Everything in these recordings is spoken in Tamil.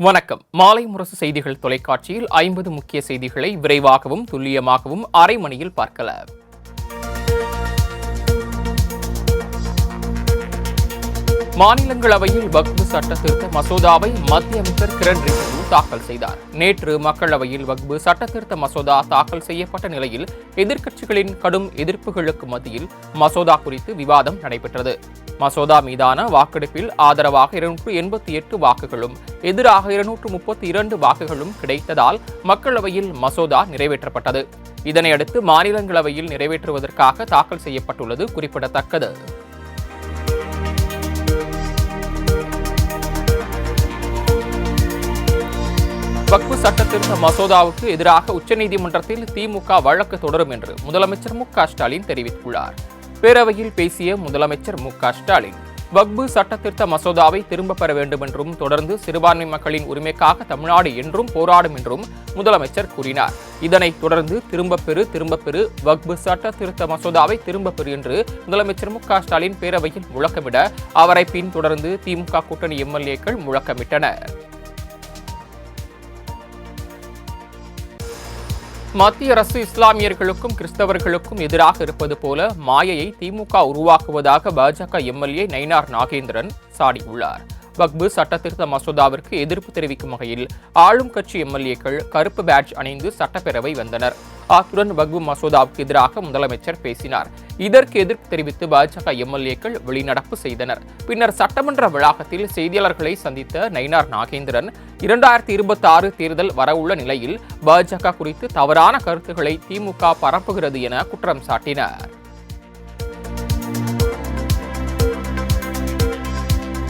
வணக்கம். மாலை முரசு செய்திகள் தொலைக்காட்சியில் 50 முக்கிய செய்திகளை விரைவாகவும் துல்லியமாகவும் அரை மணியில் பார்க்கலாம். மாநிலங்களவையில் வக்ஃபு சட்ட திருத்த மசோதாவை மத்திய அமைச்சர் கிரண் ரிஜிஜு தாக்கல் செய்தார். நேற்று மக்களவையில் வக்ஃபு சட்ட திருத்த மசோதா தாக்கல் செய்யப்பட்ட நிலையில் எதிர்க்கட்சிகளின் கடும் எதிர்ப்புகளுக்கு மத்தியில் மசோதா குறித்து விவாதம் நடைபெற்றது. மசோதா மீதான வாக்கெடுப்பில் ஆதரவாக 288 வாக்குகளும் எதிராக 232 வாக்குகளும் கிடைத்ததால் மக்களவையில் மசோதா நிறைவேற்றப்பட்டது. இதனையடுத்து மாநிலங்களவையில் நிறைவேற்றுவதற்காக தாக்கல் செய்யப்பட்டுள்ளது குறிப்பிடத்தக்கது. வக்ஃபு சட்ட திருத்த மசோதாவுக்கு எதிராக உச்சநீதிமன்றத்தில் திமுக வழக்கு தொடரும் என்று முதலமைச்சர் மு.க.ஸ்டாலின் தெரிவித்துள்ளார். பேரவையில் பேசிய முதலமைச்சர் மு.க.ஸ்டாலின் வக்ஃபு சட்ட திருத்த மசோதாவை திரும்பப் பெற வேண்டும் என்றும் தொடர்ந்து சிறுபான்மை மக்களின் உரிமைக்காக தமிழ்நாடு என்றும் போராடும் என்றும் முதலமைச்சர் கூறினார். இதனைத் தொடர்ந்து திரும்பப் பெறு வக்ஃபு சட்ட திருத்த மசோதாவை திரும்பப் பெறு என்று முதலமைச்சர் மு.க.ஸ்டாலின் பேரவையில் முழக்கமிட அவரை பின்தொடர்ந்து திமுக கூட்டணி எம்எல்ஏக்கள் முழக்கமிட்டனர். மத்திய அரசு இஸ்லாமியர்களுக்கும் கிறிஸ்தவர்களுக்கும் எதிராக இருப்பது போல மாயையை திமுக உருவாக்குவதாக பாஜக எம்எல்ஏ நயினார் நாகேந்திரன் சாடியுள்ளார். வக்ஃபு சட்ட திருத்த மசோதாவிற்கு எதிர்ப்பு தெரிவிக்கும் வகையில் ஆளும் கட்சி எம்எல்ஏக்கள் கருப்பு பேட்ஜ் அணிந்து சட்டப்பேரவை வந்தனர். அத்துடன் வக்ஃபு மசோதாவுக்கு எதிராக முதலமைச்சர் பேசினார். இதற்கு எதிர்ப்பு தெரிவித்து பாஜக எம்எல்ஏக்கள் வெளிநடப்பு செய்தனர். பின்னர் சட்டமன்ற வளாகத்தில் செய்தியாளர்களை சந்தித்த நயினார் நாகேந்திரன் 2026 தேர்தல் வரவுள்ள நிலையில் பாஜக குறித்து தவறான கருத்துக்களை திமுக பரப்புகிறது என குற்றம் சாட்டினார்.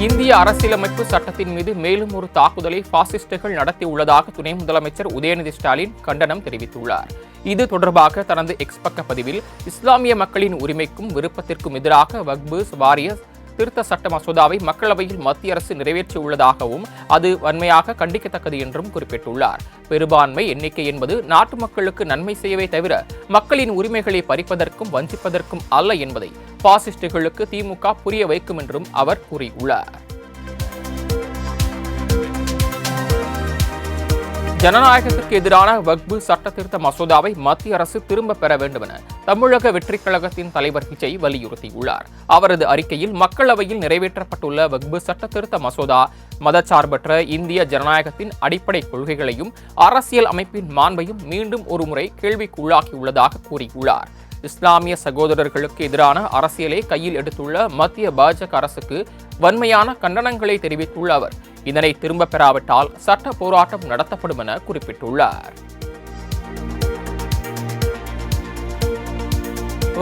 இந்திய அரசியலமைப்பு சட்டத்தின் மீது மேலும் ஒரு தாக்குதலை பாசிஸ்டுகள் நடத்தியுள்ளதாக துணை முதலமைச்சர் உதயநிதி ஸ்டாலின் கண்டனம் தெரிவித்துள்ளார். இது தொடர்பாக தனது எக்ஸ் பக்க பதிவில் இஸ்லாமிய மக்களின் உரிமைக்கும் விருப்பத்திற்கும் எதிராக வக்ஃபு வாரிய திருத்த சட்ட மசோதாவை மக்களவையில் மத்திய அரசு நிறைவேற்றியுள்ளதாகவும் அது வன்மையாக கண்டிக்கத்தக்கது என்றும் குறிப்பிட்டுள்ளார். பெரும்பான்மை எண்ணிக்கை என்பது நாட்டு மக்களுக்கு நன்மை செய்யவே தவிர மக்களின் உரிமைகளை பறிப்பதற்கும் வஞ்சிப்பதற்கும் அல்ல என்பதை பாசிஸ்டுகளுக்கு திமுக புரிய வைக்கும் என்றும் அவர் கூறியுள்ளார். ஜனநாயகத்திற்கு எதிரான வக்ஃபு சட்ட திருத்த மசோதாவை மத்திய அரசு திரும்ப பெற வேண்டும் என தமிழக வெற்றிக் கழகத்தின் தலைவர் விஜய் வலியுறுத்தியுள்ளார். அவரது அறிக்கையில் மக்களவையில் நிறைவேற்றப்பட்டுள்ள வக்ஃபு சட்ட திருத்த மசோதா மதச்சார்பற்ற இந்திய ஜனநாயகத்தின் அடிப்படை கொள்கைகளையும் அரசியல் அமைப்பின் மாண்பையும் மீண்டும் ஒருமுறை கேள்விக்குள்ளாக்கியுள்ளதாக கூறியுள்ளார். இஸ்லாமிய சகோதரர்களுக்கு எதிரான அரசியலை கையில் எடுத்துள்ள மத்திய பாஜக அரசுக்கு வன்மையான கண்டனங்களை தெரிவித்துள்ள அவர் இதனை திரும்ப பெறாவிட்டால் சட்ட போராட்டம் நடத்தப்படும் என குறிப்பிட்டுள்ளார்.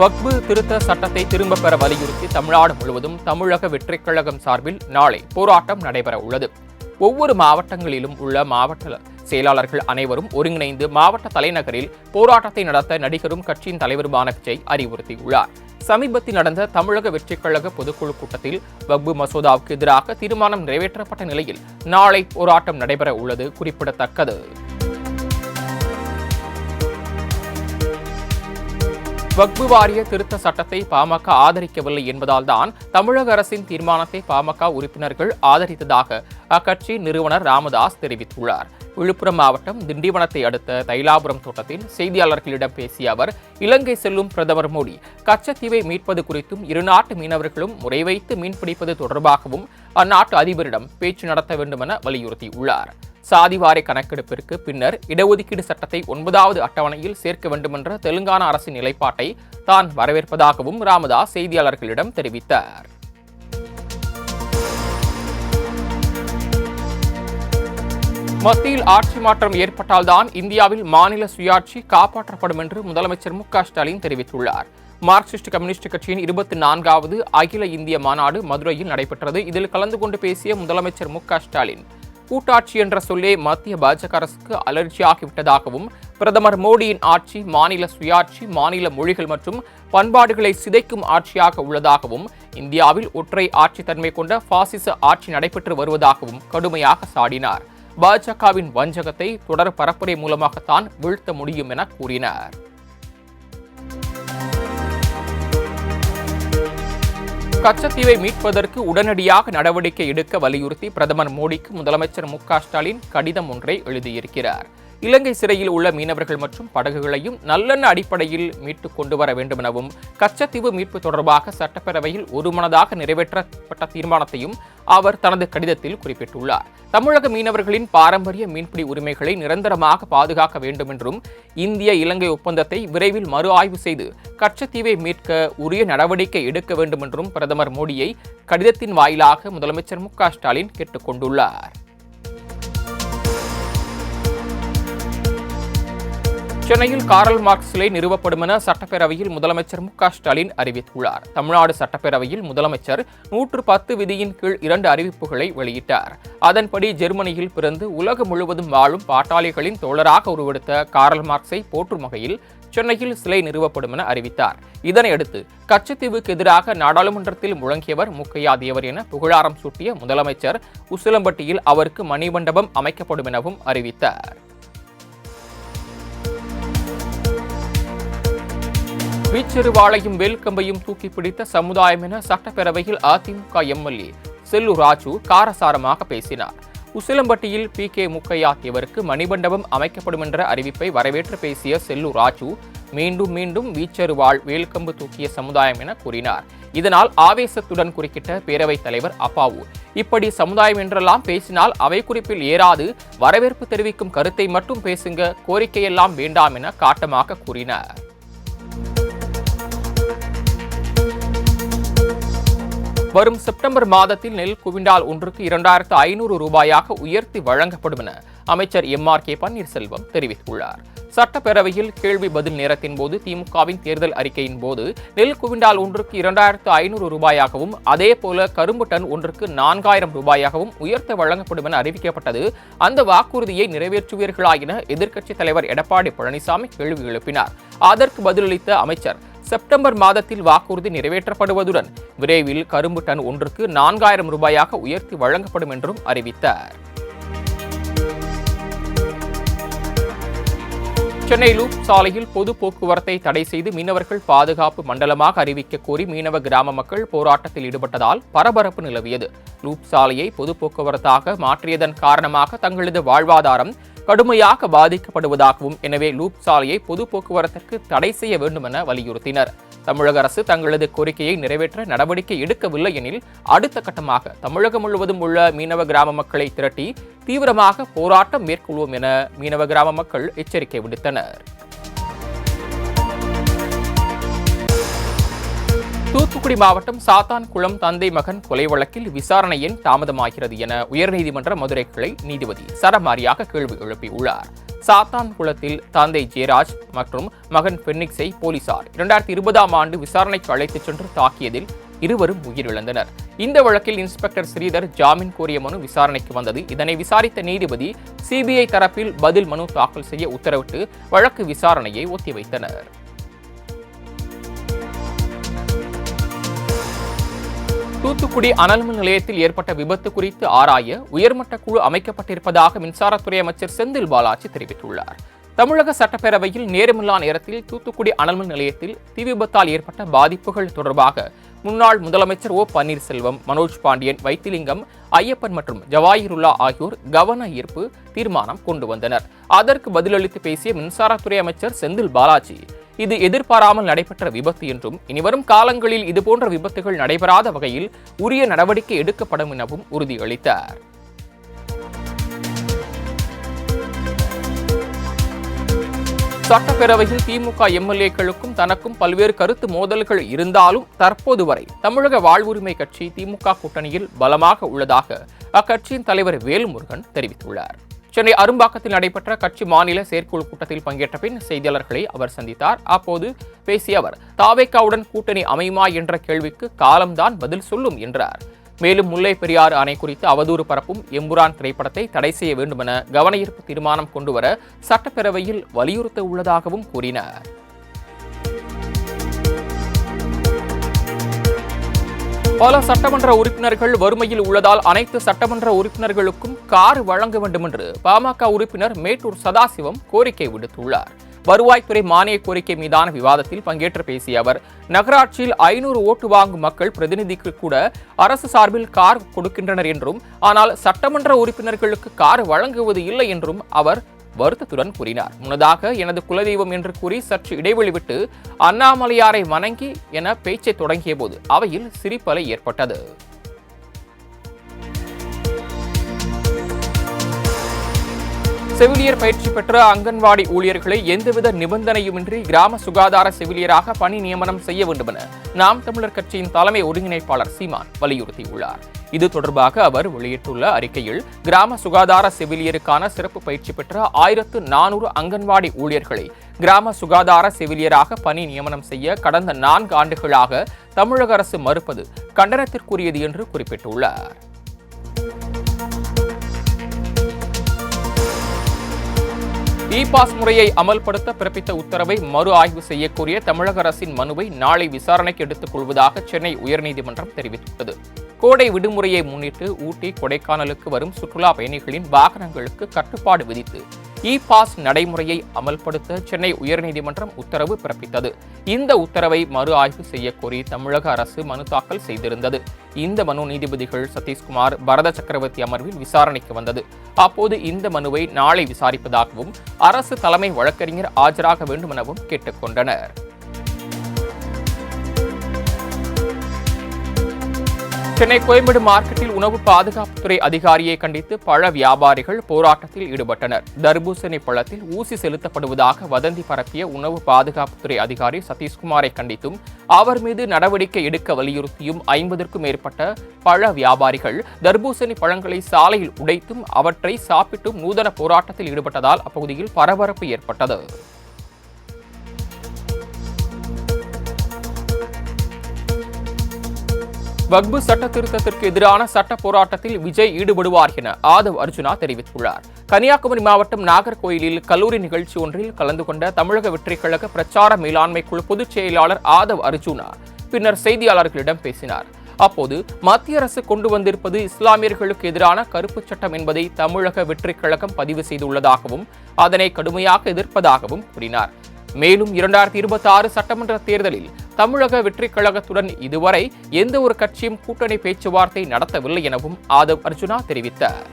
வக்ஃபு திருத்த சட்டத்தை திரும்ப பெற வலியுறுத்தி தமிழ்நாடு முழுவதும் தமிழக வெற்றிக் கழகம் சார்பில் நாளை போராட்டம் நடைபெற உள்ளது. ஒவ்வொரு மாவட்டங்களிலும் உள்ள மாவட்ட செயலாளர்கள் அனைவரும் ஒருங்கிணைந்து மாவட்ட தலைநகரில் போராட்டத்தை நடத்த நடிகரும் கட்சியின் தலைவருமான விஜய் அறிவுறுத்தியுள்ளார். சமீபத்தில் நடந்த தமிழக வெற்றிக் கழக பொதுக்குழு கூட்டத்தில் வக்ஃபு மசோதாவுக்கு எதிராக தீர்மானம் நிறைவேற்றப்பட்ட நிலையில் நாளை போராட்டம் நடைபெற உள்ளது குறிப்பிடத்தக்கது. வக்ஃபு வாரிய திருத்த சட்டத்தை பாமக ஆதரிக்கவில்லை என்பதால் தான் தமிழக அரசின் தீர்மானத்தை பாமக உறுப்பினர்கள் ஆதரித்ததாக அக்கட்சி நிறுவனர் ராமதாஸ் தெரிவித்துள்ளார். விழுப்புரம் மாவட்டம் திண்டிவனத்தை அடுத்த தைலாபுரம் தோட்டத்தில் செய்தியாளர்களிடம் பேசிய அவர் இலங்கை செல்லும் பிரதமர் மோடி கச்சத்தீவை மீட்பது குறித்தும் இருநாட்டு மீனவர்களும் முறை வைத்து மீன்பிடிப்பது தொடர்பாகவும் அந்நாட்டு அதிபரிடம் பேச்சு நடத்த வேண்டும் என வலியுறுத்தியுள்ளார். சாதிவாரி கணக்கெடுப்பிற்கு பின்னர் இடஒதுக்கீடு சட்டத்தை 9வது அட்டவணையில் சேர்க்க வேண்டுமென்ற தெலுங்கானா அரசின் நிலைப்பாட்டை தான் வரவேற்பதாகவும் ராமதாஸ் செய்தியாளர்களிடம் தெரிவித்தார். மத்தியில் ஆட்சி மாற்றம் ஏற்பட்டால்தான் இந்தியாவில் மாநில சுயாட்சி காப்பாற்றப்படும் என்று முதலமைச்சர் மு.க.ஸ்டாலின் தெரிவித்துள்ளார். மார்க்சிஸ்ட் கம்யூனிஸ்ட் கட்சியின் 24வது அகில இந்திய மாநாடு மதுரையில் நடைபெற்றது. இதில் கலந்து கொண்டு பேசிய முதலமைச்சர் மு.க.ஸ்டாலின் கூட்டாட்சி என்ற சொல்லே மத்திய பாஜக அரசுக்கு அலர்ஜியாகிவிட்டதாகவும் பிரதமர் மோடியின் ஆட்சி மாநில சுயாட்சி, மாநில மொழிகள் மற்றும் பண்பாடுகளை சிதைக்கும் ஆட்சியாக உள்ளதாகவும் இந்தியாவில் ஒற்றை ஆட்சி தன்மை கொண்ட பாசிச ஆட்சி நடைபெற்று வருவதாகவும் கடுமையாக சாடினார். பாஜகவின் வஞ்சகத்தை தொடர் பரப்புரை மூலமாகத்தான் வீழ்த்த முடியும் என கூறினார். கச்சத்தீவை மீட்பதற்கு உடனடியாக நடவடிக்கை எடுக்க வலியுறுத்தி பிரதமர் மோடிக்கு முதலமைச்சர் ஸ்டாலின் கடிதம் ஒன்றை எழுதியிருக்கிறார். இலங்கை சிறையில் உள்ள மீனவர்கள் மற்றும் படகுகளையும் நல்லெண்ண அடிப்படையில் மீட்டுக் கொண்டு வர வேண்டும் எனவும், கச்சத்தீவு மீட்பு தொடர்பாக சட்டப்பேரவையில் ஒருமனதாக நிறைவேற்றப்பட்ட தீர்மானத்தையும் அவர் தனது கடிதத்தில் குறிப்பிட்டுள்ளார். தமிழக மீனவர்களின் பாரம்பரிய மீன்பிடி உரிமைகளை நிரந்தரமாக பாதுகாக்க வேண்டும் என்றும், இந்திய இலங்கை ஒப்பந்தத்தை விரைவில் மறு ஆய்வு செய்து கச்சத்தீவை மீட்க உரிய நடவடிக்கை எடுக்க வேண்டும் என்றும் பிரதமர் மோடியை கடிதத்தின் வாயிலாக முதலமைச்சர் ஸ்டாலின் கேட்டுக் கொண்டுள்ளார். சென்னையில் காரல் மார்க்ஸ் சிலை நிறுவப்படும் என சட்டப்பேரவையில் முதலமைச்சர் ஸ்டாலின் அறிவித்துள்ளார். தமிழ்நாடு சட்டப்பேரவையில் முதலமைச்சர் 110 விதியின் கீழ் 2 அறிவிப்புகளை வெளியிட்டார். அதன்படி ஜெர்மனியில் பிறந்து உலகம் முழுவதும் வாழும் பாட்டாளிகளின் தோழராக உருவெடுத்த காரல் மார்க்ஸை போற்றும் வகையில் சென்னையில் சிலை நிறுவப்படும் என அறிவித்தார். இதனையடுத்து கச்சத்தீவுக்கு எதிராக நாடாளுமன்றத்தில் முழங்கியவர் மூக்கையா தேவர் என புகழாரம் சூட்டிய முதலமைச்சர் உசிலம்பட்டியில் அவருக்கு மணிமண்டபம் அமைக்கப்படும் எனவும் அறிவித்தார். வீச்செருவாளையும் வேல்கம்பையும் தூக்கி பிடித்த சமுதாயம் என சட்டப்பேரவையில் அதிமுக எம்எல்ஏ செல்லூர் ராஜு காரசாரமாக பேசினார். உசிலம்பட்டியில் PK மூக்கையா தேவருக்கு மணிமண்டபம் அமைக்கப்படும் என்ற அறிவிப்பை வரவேற்று பேசிய செல்லூர் ராஜு மீண்டும் மீண்டும் வீச்செருவாள் வேல்கம்பு தூக்கிய சமுதாயம் என கூறினார். இதனால் ஆவேசத்துடன் குறுக்கிட்ட பேரவைத் தலைவர் அப்பாவு, இப்படி சமுதாயம் என்றெல்லாம் பேசினால் அவை குறிப்பில் ஏறாது, வரவேற்பு தெரிவிக்கும் கருத்தை மட்டும் பேசுங்க, கோரிக்கையெல்லாம் வேண்டாம் என காட்டமாக கூறினார். வரும் செப்டம்பர் மாதத்தில் நெல் குவிண்டால் ஒன்றுக்கு 2500 ரூபாயாக உயர்த்தி வழங்கப்படும் என அமைச்சர் MRK பன்னீர்செல்வம் தெரிவித்துள்ளார். சட்டப்பேரவையில் கேள்வி பதில் நேரத்தின் போது திமுகவின் தேர்தல் அறிக்கையின் போது நெல் குவிண்டால் ஒன்றுக்கு 2500 ரூபாயாகவும், அதேபோல கரும்பு டன் ஒன்றுக்கு 4000 ரூபாயாகவும் உயர்த்த வழங்கப்படும் என அறிவிக்கப்பட்டது. அந்த வாக்குறுதியை நிறைவேற்றுவீர்களா என எதிர்க்கட்சித் தலைவர் எடப்பாடி பழனிசாமி கேள்வி எழுப்பினார். அதற்கு பதிலளித்த அமைச்சர், செப்டம்பர் மாதத்தில் வாக்குறுதி நிறைவேற்றப்படுவதுடன் விரைவில் கரும்பு டன் ஒன்றுக்கு 4000 ரூபாயாக உயர்த்தி வழங்கப்படும் என்றும் அறிவித்தார். சென்னை லூப் சாலையில் பொது போக்குவரத்தை தடை செய்து மீனவர்கள் பாதுகாப்பு மண்டலமாக அறிவிக்க கோரி மீனவ கிராம மக்கள் போராட்டத்தில் ஈடுபட்டதால் பரபரப்பு நிலவியது. லூப் சாலையை பொது போக்குவரத்தாக மாற்றியதன் காரணமாக தங்களது வாழ்வாதாரம் கடுமையாக பாதிக்கப்படுவதாகவும், எனவே லூப் சாலையை பொது போக்குவரத்திற்கு தடை செய்ய வேண்டும் என வலியுறுத்தினர். தமிழக அரசு தங்களது கோரிக்கையை நிறைவேற்ற நடவடிக்கை எடுக்கவில்லை எனில் அடுத்த கட்டமாக தமிழகம் முழுவதும் உள்ள மீனவ கிராம மக்களை திரட்டி தீவிரமாக போராட்டம் மேற்கொள்வோம் என மீனவ கிராம மக்கள் எச்சரிக்கை விடுத்தனர். தூத்துக்குடி மாவட்டம் சாத்தான்குளம் தந்தை மகன் கொலை வழக்கில் விசாரணை ஏன் தாமதமாகிறது என உயர்நீதிமன்ற மதுரை கிளை நீதிபதி சரமாரியாக கேள்வி எழுப்பியுள்ளார். சாத்தான்குளத்தில் தந்தை ஜெயராஜ் மற்றும் மகன் பென்னிக்ஸை போலீசார் 2020ஆம் ஆண்டு விசாரணைக்கு அழைத்துச் சென்று தாக்கியதில் இருவரும் உயிரிழந்தனர். இந்த வழக்கில் இன்ஸ்பெக்டர் ஸ்ரீதர் ஜாமீன் கோரிய மனு விசாரணைக்கு வந்தது. இதனை விசாரித்த நீதிபதி சிபிஐ தரப்பில் பதில் மனு தாக்கல் செய்ய உத்தரவிட்டு வழக்கு விசாரணையை ஒத்திவைத்தனர். தூத்துக்குடி அனல்மின் நிலையத்தில் ஏற்பட்ட விபத்து குறித்து ஆராய உயர்மட்ட குழு அமைக்கப்பட்டிருப்பதாக மின்சாரத்துறை அமைச்சர் செந்தில் பாலாஜி தெரிவித்துள்ளார். தமிழக சட்டப்பேரவையில் நேரமில்லா நேரத்தில் தூத்துக்குடி அனல்மின் நிலையத்தில் தீ விபத்தால் ஏற்பட்ட பாதிப்புகள் தொடர்பாக முன்னாள் முதலமைச்சர் பன்னீர்செல்வம், மனோஜ் பாண்டியன், வைத்திலிங்கம், ஐயப்பன் மற்றும் ஜவாஹிருல்லா ஆகியோர் கவன ஈர்ப்பு தீர்மானம் கொண்டு வந்தனர். அதற்கு பதிலளித்து பேசிய மின்சாரத்துறை அமைச்சர் செந்தில் பாலாஜி, இது எதிர்பாராமல் நடைபெற்ற விபத்து என்றும் இனிவரும் காலங்களில் இதுபோன்ற விபத்துகள் நடைபெறாத வகையில் உரிய நடவடிக்கை எடுக்கப்படும் எனவும் உறுதியளித்தார். சட்டப்பேரவையில் திமுக எம்எல்ஏக்களுக்கும் தனக்கும் பல்வேறு கருத்து மோதல்கள் இருந்தாலும் தற்போது வரை தமிழக வாழ்வுரிமை கட்சி திமுக கூட்டணியில் பலமாக உள்ளதாக அக்கட்சியின் தலைவர் வேல்முருகன் தெரிவித்துள்ளார். சென்னை அரும்பாக்கத்தில் நடைபெற்ற கட்சி மாநில செயற்குழு கூட்டத்தில் பங்கேற்ற பின் செய்தியாளர்களை அவர் சந்தித்தார். அப்போது பேசிய அவர், தாவேகாவுடன் கூட்டணி அமையுமா என்ற கேள்விக்கு காலம்தான் பதில் சொல்லும் என்றார். மேலும் முல்லை பெரியாறு அணை குறித்து அவதூறு பரப்பும் எம்புரான் திரைப்படத்தை தடை செய்ய வேண்டும் என கவனஈர்ப்பு தீர்மானம் கொண்டுவர சட்டப்பேரவையில் வலியுறுத்த உள்ளதாகவும் கூறினார். பல சட்டமன்ற உறுப்பினர்கள் வறுமையில் உள்ளதால் அனைத்து சட்டமன்ற உறுப்பினர்களுக்கும் கார் வழங்க வேண்டும் என்று பாமக உறுப்பினர் மேட்டூர் சதாசிவம் கோரிக்கை விடுத்துள்ளார். வருவாய்த்துறை மானிய கோரிக்கை மீதான விவாதத்தில் பங்கேற்று பேசிய அவர், நகராட்சியில் 500 ஓட்டு வாங்கும் மக்கள் பிரதிநிதிக்கு கூட அரசு சார்பில் கார் கொடுக்கின்றனர் என்றும், ஆனால் சட்டமன்ற உறுப்பினர்களுக்கு கார் வழங்குவது இல்லை என்றும் அவர் வருத்தத்துடன் கூறினார். முன்னதாக எனது குலதெய்வம் என்று கூறி சற்று இடைவெளி விட்டு அண்ணாமலையாரை வணங்கி என பேச்சை தொடங்கிய போது அவையில் சிரிப்பலை ஏற்பட்டது. செவிலியர் பயிற்சி பெற்ற அங்கன்வாடி ஊழியர்களை எந்தவித நிபந்தனையுமின்றி கிராம சுகாதார செவிலியராக பணி நியமனம் செய்ய வேண்டும் என நாம் தமிழர் கட்சியின் தலைமை ஒருங்கிணைப்பாளர் சீமான் வலியுறுத்தியுள்ளார். இது தொடர்பாக அவர் வெளியிட்டுள்ள அறிக்கையில், கிராம சுகாதார செவிலியருக்கான சிறப்பு பயிற்சி பெற்ற 1400 அங்கன்வாடி ஊழியர்களை கிராம சுகாதார செவிலியராக பணி நியமனம் செய்ய கடந்த 4 ஆண்டுகளாக தமிழக அரசு மறுப்பது கண்டனத்திற்குரியது என்று குறிப்பிட்டுள்ளார். இ-பாஸ் முறையை அமல்படுத்த பிறப்பித்த உத்தரவை மறு ஆய்வு செய்யக்கோரிய தமிழக அரசின் மனுவை நாளை விசாரணைக்கு எடுத்துக் கொள்வதாக சென்னை உயர்நீதிமன்றம் தெரிவித்துள்ளது. கோடை விடுமுறையை முன்னிட்டு ஊட்டி, கொடைக்கானலுக்கு வரும் சுற்றுலா பயணிகளின் வாகனங்களுக்கு கட்டுப்பாடு விதித்து இ-பாஸ் நடைமுறையை அமல்படுத்த சென்னை உயர்நீதிமன்றம் உத்தரவு பிறப்பித்தது. இந்த உத்தரவை மறு ஆய்வு செய்யக்கோரி தமிழக அரசு மனு தாக்கல் செய்திருந்தது. இந்த மனு நீதிபதிகள் சதீஷ்குமார், பரத சக்கரவர்த்தி அமர்வில் விசாரணைக்கு வந்தது. அப்போது இந்த மனுவை நாளை விசாரிப்பதாகவும் அரசு தலைமை வழக்கறிஞர் ஆஜராக வேண்டும் எனவும் கேட்டுக் கொண்டனர். சென்னை கோயம்பேடு மார்க்கெட்டில் உணவு பாதுகாப்புத்துறை அதிகாரியை கண்டித்து பழ வியாபாரிகள் போராட்டத்தில் ஈடுபட்டனர். தர்பூசணி பழத்தில் ஊசி செலுத்தப்படுவதாக வதந்தி பரப்பிய உணவு பாதுகாப்புத்துறை அதிகாரி சதீஷ்குமாரை கண்டித்தும் அவர் மீது நடவடிக்கை எடுக்க வலியுறுத்தியும் 50க்கும் மேற்பட்ட பழ வியாபாரிகள் தர்பூசணி பழங்களை சாலையில் உடைத்தும் அவற்றை சாப்பிட்டும் நூதன போராட்டத்தில் ஈடுபட்டதால் அப்பகுதியில் பரபரப்பு ஏற்பட்டது. வக்பு சட்ட திருத்தத்திற்கு எதிரான சட்ட போராட்டத்தில் விஜய் ஈடுபடுவார் என ஆதவ் அர்ஜுனா தெரிவித்துள்ளார். கன்னியாகுமரி மாவட்டம் நாகர்கோயிலில் கல்லூரி நிகழ்ச்சி ஒன்றில் கலந்து கொண்ட தமிழக வெற்றிக் கழக பிரச்சார மேலாண்மை குழு பொதுச் செயலாளர் ஆதவ் அர்ஜுனா பின்னர் செய்தியாளர்களிடம் பேசினார். அப்போது மத்திய அரசு கொண்டு வந்திருப்பது இஸ்லாமியர்களுக்கு எதிரான கருப்பு சட்டம் என்பதை தமிழக வெற்றிக் கழகம் பதிவு செய்துள்ளதாகவும் அதனை கடுமையாக எதிர்ப்பதாகவும் கூறினார். மேலும் 2026 சட்டமன்ற தேர்தலில் தமிழக வெற்றிக் கழகத்துடன் இதுவரை எந்த ஒரு கட்சியும் கூட்டணி பேச்சுவார்த்தை நடத்தவில்லை எனவும் ஆதவ் அர்ஜுனா தெரிவித்தார்.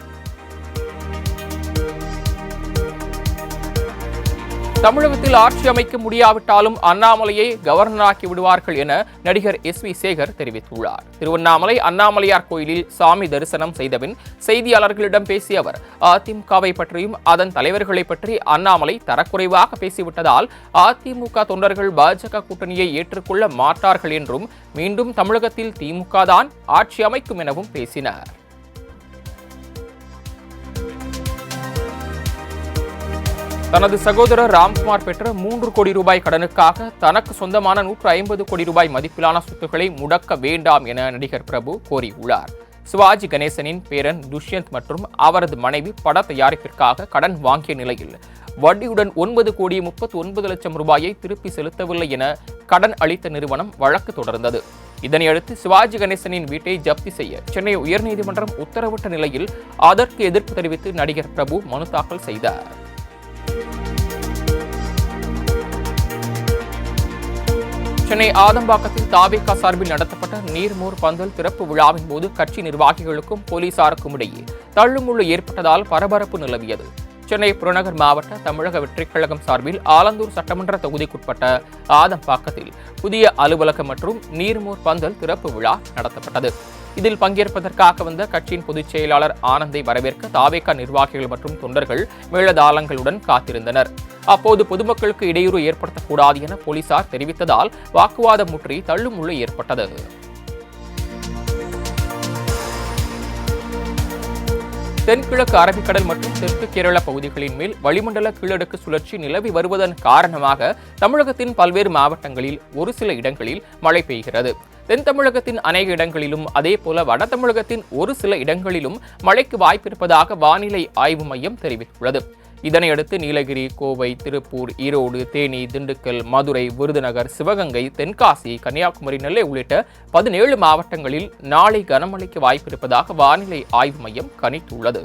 தமிழகத்தில் ஆட்சி அமைக்க முடியாவிட்டாலும் அண்ணாமலையை கவர்னராக்கி விடுவார்கள் என நடிகர் SV சேகர் தெரிவித்துள்ளார். திருவண்ணாமலை அண்ணாமலையார் கோயிலில் சாமி தரிசனம் செய்தபின் செய்தியாளர்களிடம் பேசிய அவர், அதிமுகவை பற்றியும் அதன் தலைவர்களை பற்றி அண்ணாமலை தரக்குறைவாக பேசிவிட்டதால் அதிமுக தொண்டர்கள் பாஜக கூட்டணியை ஏற்றுக்கொள்ள மாட்டார்கள் என்றும் மீண்டும் தமிழகத்தில் திமுக தான் ஆட்சி அமைக்கும் எனவும் பேசினார். தனது சகோதரர் ராம்குமார் பெற்ற 3 கோடி ரூபாய் கடனுக்காக தனக்கு சொந்தமான 150 கோடி ரூபாய் மதிப்பிலான சொத்துக்களை முடக்க வேண்டாம் என நடிகர் பிரபு கோரியுள்ளார். சிவாஜி கணேசனின் பேரன் துஷ்யந்த் மற்றும் அவரது மனைவி பட தயாரிப்பிற்காக கடன் வாங்கிய நிலையில் வட்டியுடன் 9 கோடி 39 லட்சம் ரூபாயை திருப்பி செலுத்தவில்லை என கடன் அளித்த நிறுவனம் வழக்கு தொடர்ந்தது. இதனையடுத்து சிவாஜி கணேசனின் வீட்டை ஜப்தி செய்ய சென்னை உயர்நீதிமன்றம் உத்தரவிட்ட நிலையில் அதற்கு எதிர்ப்பு தெரிவித்து நடிகர் பிரபு மனு தாக்கல் செய்தார். சென்னை ஆதம்பாக்கத்தில் தாவேகா சார்பில் நடத்தப்பட்ட நீர்மோர் பந்தல் திறப்பு விழாவின் போது கட்சி நிர்வாகிகளுக்கும் போலீசாருக்கும் இடையே தள்ளுமுள்ளு ஏற்பட்டதால் பரபரப்பு நிலவியது. சென்னை புறநகர் மாவட்ட தமிழக வெற்றிக் கழகம் சார்பில் ஆலந்தூர் சட்டமன்ற தொகுதிக்குட்பட்ட ஆதம்பாக்கத்தில் புதிய அலுவலகம் மற்றும் நீர்மோர் பந்தல் திறப்பு விழா நடத்தப்பட்டது. இதில் பங்கேற்பதற்காக வந்த கட்சியின் பொதுச் செயலாளர் ஆனந்தை வரவேற்க தாவேகா நிர்வாகிகள் மற்றும் தொண்டர்கள் மேளதாளங்களுடன் காத்திருந்தனர். அப்போது பொதுமக்களுக்கு இடையூறு ஏற்படுத்தக்கூடாது என போலீசார் தெரிவித்ததால் வாக்குவாதம் முற்றி தள்ளுமுள்ளு ஏற்பட்டது. தென்கிழக்கு அரபிக்கடல் மற்றும் தெற்கு கேரள பகுதிகளின் மேல் வளிமண்டல கீழடுக்கு சுழற்சி நிலவி வருவதன் காரணமாக தமிழகத்தின் பல்வேறு மாவட்டங்களில் ஒரு சில இடங்களில் மழை பெய்கிறது. தென் தமிழகத்தின் அநேக இடங்களிலும் அதேபோல வட தமிழகத்தின் ஒரு சில இடங்களிலும் மழைக்கு வாய்ப்பிருப்பதாக வானிலை ஆய்வு மையம் தெரிவித்துள்ளது. இதனையடுத்து நீலகிரி, கோவை, திருப்பூர், ஈரோடு, தேனி, திண்டுக்கல், மதுரை, விருதுநகர், சிவகங்கை, தென்காசி, கன்னியாகுமரி, நெல்லை உள்ளிட்ட 17 மாவட்டங்களில் நாளை கனமழைக்கு வாய்ப்பிருப்பதாக வானிலை ஆய்வு மையம் கணித்துள்ளது.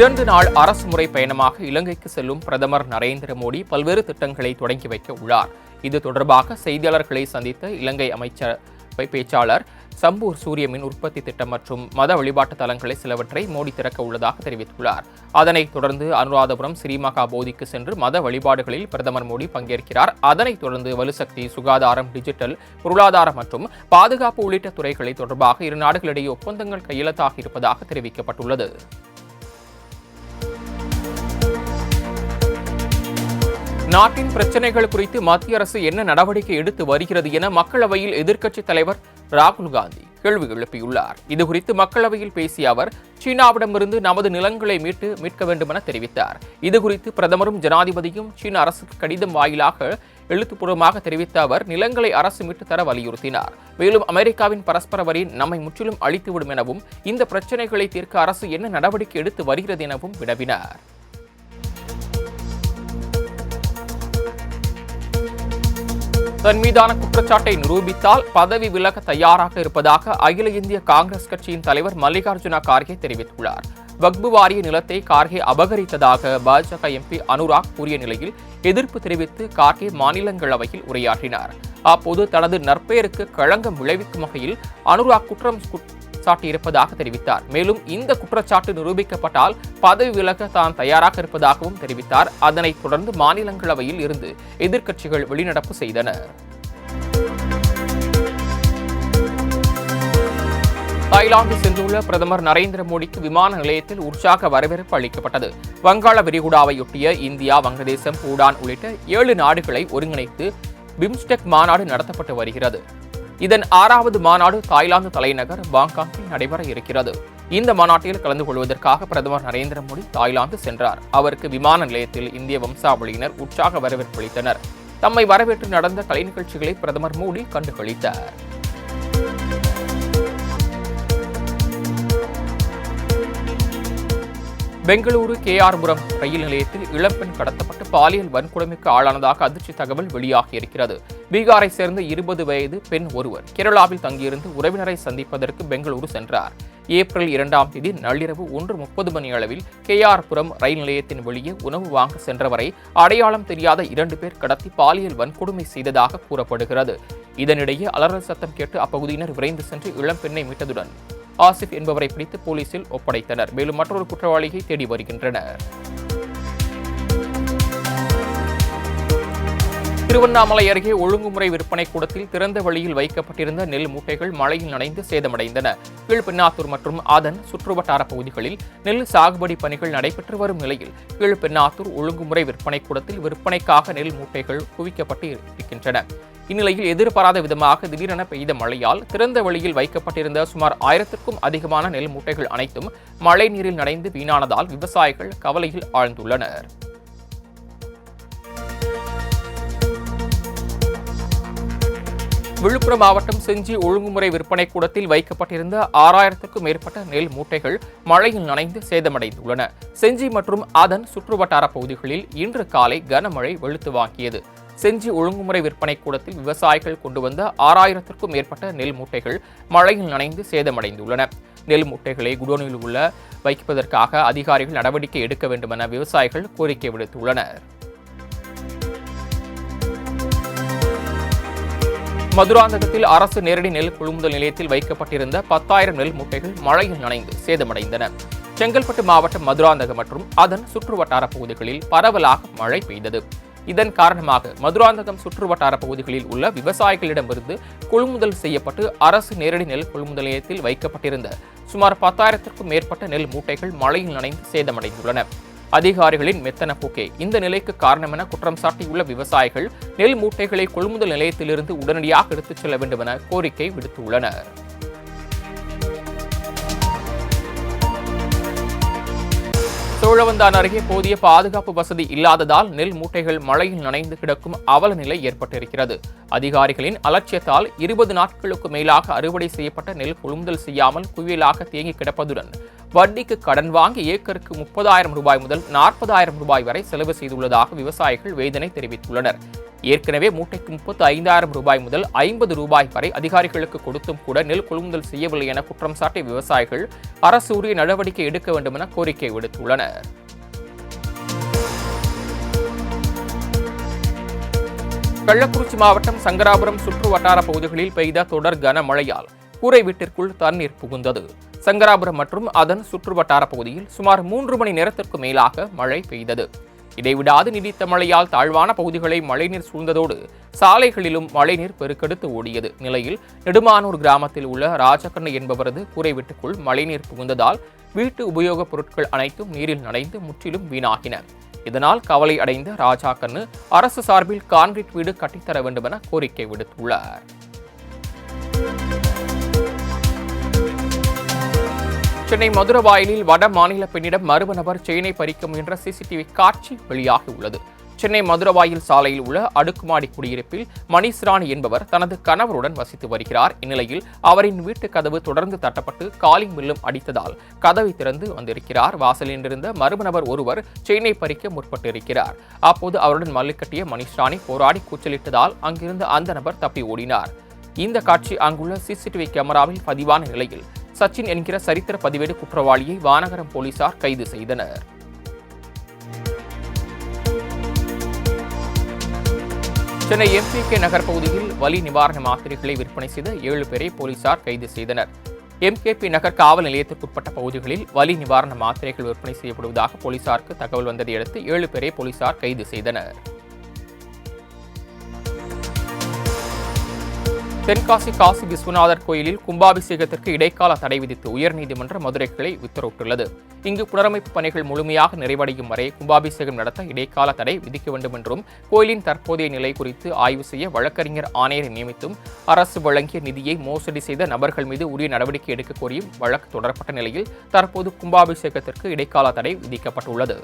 2 நாள் அரசுமுறை பயணமாக இலங்கைக்கு செல்லும் பிரதமர் நரேந்திர மோடி பல்வேறு திட்டங்களை தொடங்கி வைக்க உள்ளார். இது தொடர்பாக செய்தியாளர்களை சந்தித்த இலங்கை அமைச்சர் பேச்சாளர் சம்பூர் சூரிய மின் உற்பத்தி திட்டம் மற்றும் மத வழிபாட்டு தலங்களை சிலவற்றை மோடி திறக்க உள்ளதாக தெரிவித்துள்ளார். அதனைத் தொடர்ந்து அனுராதபுரம் ஸ்ரீமகா போதிக்கு சென்று மத வழிபாடுகளில் பிரதமர் மோடி பங்கேற்கிறார். அதனைத் தொடர்ந்து வலுசக்தி, சுகாதாரம், டிஜிட்டல், பொருளாதாரம் மற்றும் பாதுகாப்பு உள்ளிட்ட துறைகளை தொடர்பாக இரு நாடுகளிடையே ஒப்பந்தங்கள் கையெழுத்தாக இருப்பதாக தெரிவிக்கப்பட்டுள்ளது. நாட்டின் பிரச்சினைகள் குறித்து மத்திய அரசு என்ன நடவடிக்கை எடுத்து வருகிறது என மக்களவையில் எதிர்க்கட்சித் தலைவர் ராகுல் காந்தி கேள்வி எழுப்பியுள்ளார். இதுகுறித்து மக்களவையில் பேசிய அவர், சீனாவிடமிருந்து நமது நிலங்களை மீட்க வேண்டும் என தெரிவித்தார். இதுகுறித்து பிரதமரும் ஜனாதிபதியும் சீன அரசுக்கு கடிதம் வாயிலாக எழுத்துப்பூர்வமாக தெரிவித்த அவர், நிலங்களை அரசு மீட்டு தர வலியுறுத்தினார். மேலும் அமெரிக்காவின் பரஸ்பர வரி நம்மை முற்றிலும் அழித்துவிடும் எனவும், இந்த பிரச்சினைகளை தீர்க்க அரசு என்ன நடவடிக்கை எடுத்து வருகிறது எனவும் வினவினார். தன் மீதான குற்றச்சாட்டை நிரூபித்தால் பதவி விலக தயாராக இருப்பதாக அகில இந்திய காங்கிரஸ் கட்சியின் தலைவர் மல்லிகார்ஜுன கார்கே தெரிவித்துள்ளார். வக்பு வாரிய நிலத்தை கார்கே அபகரித்ததாக பாஜக எம்பி அனுராக் கூறிய நிலையில் எதிர்ப்பு தெரிவித்து கார்கே மாநிலங்களவையில் உரையாற்றினார். அப்போது தனது நற்பெயருக்கு களங்கம் விளைவிக்கும் வகையில் அனுராக் குற்றம் சாட்டியிருப்பதாக தெரிவித்தார். மேலும் இந்த குற்றச்சாட்டு நிரூபிக்கப்பட்டால் பதவி விலக தான் தயாராக இருப்பதாகவும் தெரிவித்தார். அதனைத் தொடர்ந்து மாநிலங்களவையில் இருந்து எதிர்க்கட்சிகள் வெளிநடப்பு செய்தனர். தாய்லாந்து சென்றுள்ள பிரதமர் நரேந்திர மோடிக்கு விமான நிலையத்தில் உற்சாக வரவேற்பு அளிக்கப்பட்டது. வங்காள விரிகுடாவையொட்டிய இந்தியா, வங்கதேசம், பூடான் உள்ளிட்ட 7 நாடுகளை ஒருங்கிணைத்து பிம்ஸ்டெக் மாநாடு நடத்தப்பட்டு வருகிறது. இதன் 6வது மாநாடு தாய்லாந்து தலைநகர் பாங்காக்கில் நடைபெற இருக்கிறது. இந்த மாநாட்டில் கலந்து கொள்வதற்காக பிரதமர் நரேந்திர மோடி தாய்லாந்து சென்றார். அவருக்கு விமான நிலையத்தில் இந்திய வம்சாவளியினர் உற்சாக வரவேற்பு அளித்தனர். தம்மை வரவேற்று நடந்த கலை நிகழ்ச்சிகளை பிரதமர் மோடி கண்டுகளித்தார். பெங்களூரு கேஆர்புரம் ரயில் நிலையத்தில் இளம்பெண் கடத்தப்பட்டு பாலியல் வன்கொடுமைக்கு ஆளானதாக அதிர்ச்சி தகவல் வெளியாகியிருக்கிறது. பீகாரை சேர்ந்த 20 வயது பெண் ஒருவர் கேரளாவில் தங்கியிருந்து உறவினரை சந்திப்பதற்கு பெங்களூரு சென்றார். ஏப்ரல் 2ஆம் தேதி நள்ளிரவு 1:30 மணி அளவில் கேஆர்புரம் ரயில் நிலையத்தின் வெளியே உணவு வாங்க சென்றவரை அடையாளம் தெரியாத 2 பேர் கடத்தி பாலியல் வன்கொடுமை செய்ததாக கூறப்படுகிறது. இதனிடையே அலறல் சத்தம் கேட்டு அப்பகுதியினர் விரைந்து சென்று இளம்பெண்ணை மீட்டதுடன் ஆசிப் என்பவரை பிடித்து போலீசில் ஒப்படைத்தனர். மேலும் மற்றொரு குற்றவாளியை தேடி வருகின்றனர். திருவண்ணாமலை அருகே ஒழுங்குமுறை விற்பனை கூடத்தில் திறந்த வெளியில் வைக்கப்பட்டிருந்த நெல் மூட்டைகள் மழையில் நனைந்து சேதமடைந்தன. கீழ்பெண்ணாத்தூர் மற்றும் அதன் சுற்றுவட்டார பகுதிகளில் நெல் சாகுபடி பணிகள் நடைபெற்று வரும் நிலையில் கீழ்பெண்ணாத்தூர் ஒழுங்குமுறை விற்பனை கூடத்தில் விற்பனைக்காக நெல் மூட்டைகள் குவிக்கப்பட்டு இருக்கின்றன. இந்நிலையில் எதிர்பாராத விதமாக திடீரென பெய்த மழையால் திறந்த வெளியில் வைக்கப்பட்டிருந்த சுமார் 1000க்கும் அதிகமான நெல் மூட்டைகள் அனைத்தும் மழை நீரில் நனைந்து வீணானதால் விவசாயிகள் கவலையில் ஆழ்ந்துள்ளனர். விழுப்புரம் மாவட்டம் செஞ்சி ஒழுங்குமுறை விற்பனை கூடத்தில் வைக்கப்பட்டிருந்த 6000க்கும் மேற்பட்ட நெல் மூட்டைகள் மழையில் நனைந்து சேதமடைந்துள்ளன. செஞ்சி மற்றும் அதன் சுற்றுவட்டார பகுதிகளில் இன்று காலை கனமழை வெளுத்து வாங்கியது. செஞ்சி ஒழுங்குமுறை விற்பனை கூடத்தில் விவசாயிகள் கொண்டு வந்த 6000க்கும் மேற்பட்ட நெல் மூட்டைகள் மழையில் நனைந்து சேதமடைந்துள்ளன. நெல் மூட்டைகளை குடோனில் உள்ள வைப்பதற்காக அதிகாரிகள் நடவடிக்கை எடுக்க வேண்டும் என விவசாயிகள் கோரிக்கை விடுத்துள்ளனர். மதுராந்தகத்தில் அரசு நேரடி நெல் கொள்முதல் நிலையத்தில் வைக்கப்பட்டிருந்த 10,000 நெல் மூட்டைகள் மழையில் நனைந்து சேதமடைந்தன. செங்கல்பட்டு மாவட்டம் மதுராந்தகம் மற்றும் அதன் சுற்றுவட்டார பகுதிகளில் பரவலாக மழை பெய்தது. இதன் காரணமாக மதுராந்தகம் சுற்றுவட்டார பகுதிகளில் உள்ள விவசாயிகளிடமிருந்து கொள்முதல் செய்யப்பட்டு அரசு நேரடி நெல் கொள்முதல் நிலையத்தில் வைக்கப்பட்டிருந்த சுமார் 10,000க்கும் மேற்பட்ட நெல் மூட்டைகள் மழையில் நனைந்து சேதமடைந்துள்ளன. அதிகாரிகளின் மெத்தன போக்கே இந்த நிலைக்கு காரணம் என குற்றம் சாட்டியுள்ள விவசாயிகள் நெல் மூட்டைகளை கொள்முதல் நிலையத்திலிருந்து உடனடியாக எடுத்துச் செல்ல வேண்டும் என கோரிக்கை விடுத்துள்ளனர். சோழவந்தான் அருகே போதிய பாதுகாப்பு வசதி இல்லாததால் நெல் மூட்டைகள் மழையில் நனைந்து கிடக்கும் அவல நிலை ஏற்பட்டிருக்கிறது. அதிகாரிகளின் அலட்சியத்தால் 20 நாட்களுக்கு மேலாக அறுவடை செய்யப்பட்ட நெல் கொள்முதல் செய்யாமல் குவியலாக தேங்கி கிடப்பதுடன் வட்டிக்கு கடன் வாங்கி ஏக்கருக்கு 30,000 ரூபாய் முதல் 40,000 ரூபாய் வரை செலவு செய்துள்ளதாக விவசாயிகள் வேதனை தெரிவித்துள்ளனர். ஏற்கனவே மூட்டைக்கு 35,000 ரூபாய் முதல் 50 ரூபாய் வரை அதிகாரிகளுக்கு கொடுத்தும் கூட நெல் கொள்முதல் செய்யவில்லை என குற்றம் சாட்டிய விவசாயிகள் அரசு உரிய நடவடிக்கை எடுக்க வேண்டும் என கோரிக்கை விடுத்துள்ளனர். கள்ளக்குறிச்சி மாவட்டம் சங்கராபுரம் சுற்று வட்டார பகுதிகளில் பெய்த தொடர் கனமழையால் கூரை வீட்டிற்குள் தண்ணீர் புகுந்தது. சங்கராபுரம் மற்றும் அதன் சுற்று வட்டார பகுதியில் சுமார் 3 மணி நேரத்திற்கு மேலாக மழை பெய்தது. இடைவிடாது நீடித்த மழையால் தாழ்வான பகுதிகளை மழைநீர் சூழ்ந்ததோடு சாலைகளிலும் மழைநீர் பெருக்கெடுத்து ஓடியது. நிலையில் நெடுமானூர் கிராமத்தில் உள்ள ராஜகண்ணு என்பவரது கூரை வீட்டுக்குள் மழைநீர் புகுந்ததால் வீட்டு உபயோகப் பொருட்கள் அனைத்தும் நீரில் நனைந்து முற்றிலும் வீணாகின. இதனால் கவலை அடைந்த ராஜாக்கண்ணு அரசு சார்பில் கான்கிரீட் வீடு கட்டித்தர வேண்டும் என கோரிக்கை விடுத்துள்ளார். சென்னை மதுரவாயலில் வட மாநில பெண்ணிடம் மர்ம நபர் செயினை பறிக்க முயன்ற சிசிடிவி காட்சி வெளியாகியுள்ளது. சென்னை மதுரவாயல் சாலையில் உள்ள அடுக்குமாடி குடியிருப்பில் மணிஸ்ராணி என்பவர் தனது கணவருடன் வசித்து வருகிறார். இந்நிலையில் அவரின் வீட்டு கதவு தொடர்ந்து தட்டப்பட்டு காலிங் பெல்லும் அடித்ததால் கதவை திறந்து வந்திருக்கிறார். வாசலில் இருந்த மர்ம நபர் ஒருவர் செயினை பறிக்க முற்பட்டிருக்கிறார். அப்போது அவருடன் மல்லுக்கட்டிய மணிஸ்ராணி போராடி கூச்சலிட்டதால் அங்கிருந்து அந்த நபர் தப்பி ஓடினார். இந்த காட்சி அங்குள்ள சிசிடிவி கேமராவில் பதிவான நிலையில் சச்சின் என்கிற சரித்திர பதிவேடு குற்றவாளியை வானகரம் போலீசார் கைது செய்தனர். சென்னை MPK நகர் பகுதியில் வலி நிவாரண மாத்திரைகளை விற்பனை செய்த 7 பேரை போலீசார் கைது செய்தனர். MKP நகர் காவல் நிலையத்திற்குட்பட்ட பகுதிகளில் வலி நிவாரண மாத்திரைகள் விற்பனை செய்யப்படுவதாக போலீசாருக்கு தகவல் வந்ததை அடுத்து 7 பேரை போலீசார் கைது செய்தனர். தென்காசி காசி விஸ்வநாதர் கோயிலில் கும்பாபிஷேகத்திற்கு இடைக்கால தடை விதித்து உயர்நீதிமன்ற மதுரை கிளை உத்தரவிட்டுள்ளது. இங்கு புனரமைப்பு பணிகள் முழுமையாக நிறைவடையும் வரை கும்பாபிஷேகம் நடத்த இடைக்கால தடை விதிக்க வேண்டும் என்றும் கோயிலின் தற்போதைய நிலை குறித்து ஆய்வு செய்ய வழக்கறிஞர் ஆணையரை நியமித்தும் அரசு வழங்கிய நிதியை மோசடி செய்த நபர்கள் மீது உரிய நடவடிக்கை எடுக்க கோரியும் வழக்கு தொடரப்பட்ட நிலையில் தற்போது கும்பாபிஷேகத்திற்கு இடைக்கால தடை விதிக்கப்பட்டுள்ளது.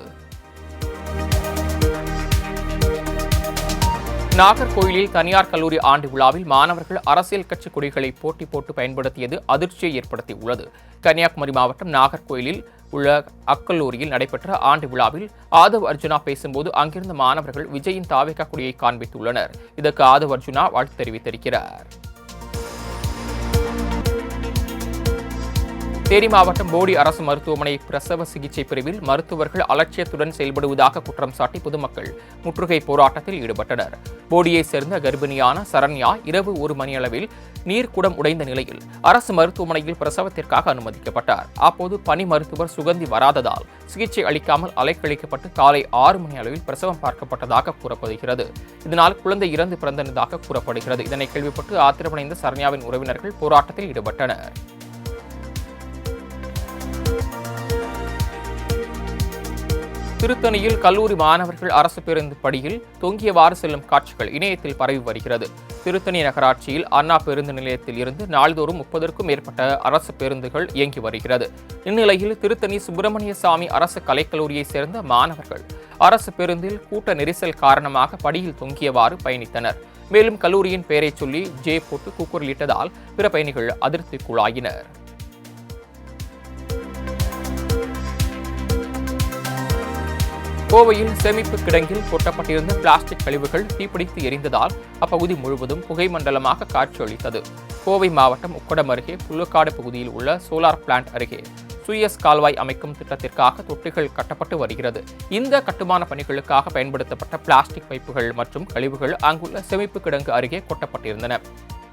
நாகர்கோயிலில் தனியார் கல்லூரி ஆண்டு விழாவில் மாணவர்கள் அரசியல் கட்சி கொடிகளை போட்டி போட்டு பயன்படுத்தியது அதிர்ச்சியை ஏற்படுத்தியுள்ளது. கன்னியாகுமரி மாவட்டம் நாகர்கோயிலில் உள்ள அக்கல்லூரியில் நடைபெற்ற ஆண்டு விழாவில் ஆதவ் அர்ஜுனா பேசும்போது அங்கிருந்த மாணவர்கள் விஜயின் தாவேகா கொடியை காண்பித்துள்ளனர். இதற்கு ஆதவ் அர்ஜுனா வாழ்த்து தெரிவித்திருக்கிறார். தேனி மாவட்டம் போடி அரசு மருத்துவமனை பிரசவ சிகிச்சை பிரிவில் மருத்துவர்கள் அலட்சியத்துடன் செயல்படுவதாக குற்றம் சாட்டி பொதுமக்கள் முற்றுகை போராட்டத்தில் ஈடுபட்டனர். போடியைச் சேர்ந்த கர்ப்பிணியான சரண்யா இரவு 1 மணியளவில் நீர்க்குடம் உடைந்த நிலையில் அரசு மருத்துவமனையில் பிரசவத்திற்காக அனுமதிக்கப்பட்டார். அப்போது பணி மருத்துவர் சுகந்தி வராததால் சிகிச்சை அளிக்காமல் அலைக்கழிக்கப்பட்டு காலை 6 மணி அளவில் பிரசவம் பார்க்கப்பட்டதாக கூறப்படுகிறது. இதனால் குழந்தை இறந்து பிறந்ததாக கூறப்படுகிறது. இதனை கேள்விப்பட்டு ஆத்திரமடைந்த சரண்யாவின் உறவினர்கள் போராட்டத்தில் ஈடுபட்டனர். திருத்தணியில் கல்லூரி மாணவர்கள் அரசு பேருந்து படியில் தொங்கியவாறு செல்லும் காட்சிகள் இணையத்தில் பரவி வருகிறது. திருத்தணி நகராட்சியில் அண்ணா பேருந்து நிலையத்தில் இருந்து நாள்தோறும் 30க்கும் மேற்பட்ட அரசு பேருந்துகள் இயங்கி வருகிறது. இந்நிலையில் திருத்தணி சுப்பிரமணிய சாமி அரசு கலைக்கல்லூரியைச் சேர்ந்த மாணவர்கள் அரசு பேருந்தில் கூட்ட நெரிசல் காரணமாக படியில் தொங்கியவாறு பயணித்தனர். மேலும் கல்லூரியின் பெயரை சொல்லி ஜே போட்டு கூக்குரலிட்டதால் பிற பயணிகள் அதிருப்திக்குள்ளாயினர். கோவையில் சேமிப்பு கிடங்கில் கொட்டப்பட்டிருந்த பிளாஸ்டிக் கழிவுகள் தீப்பிடித்து எரிந்ததால் அப்பகுதி முழுவதும் புகை மண்டலமாக காட்சியளித்தது. கோவை மாவட்டம் உக்கடம் அருகே புல்லக்காடு பகுதியில் உள்ள சோலார் பிளான்ட் அருகே சூயஸ் கால்வாய் அமைக்கும் திட்டத்திற்காக தொட்டிகள் கட்டப்பட்டு வருகிறது. இந்த கட்டுமான பணிகளுக்காக பயன்படுத்தப்பட்ட பிளாஸ்டிக் பைப்புகள் மற்றும் கழிவுகள் அங்குள்ள சேமிப்பு கிடங்கு அருகே கொட்டப்பட்டிருந்தன.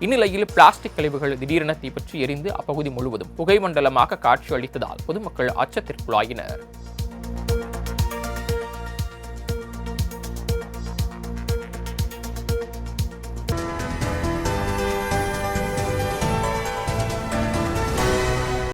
இந்நிலையில் பிளாஸ்டிக் கழிவுகள் திடீரென தீப்பற்றி எரிந்து அப்பகுதி முழுவதும் புகை மண்டலமாக காட்சியளித்ததால் பொதுமக்கள் அச்சத்திற்குள்ளாயினர்.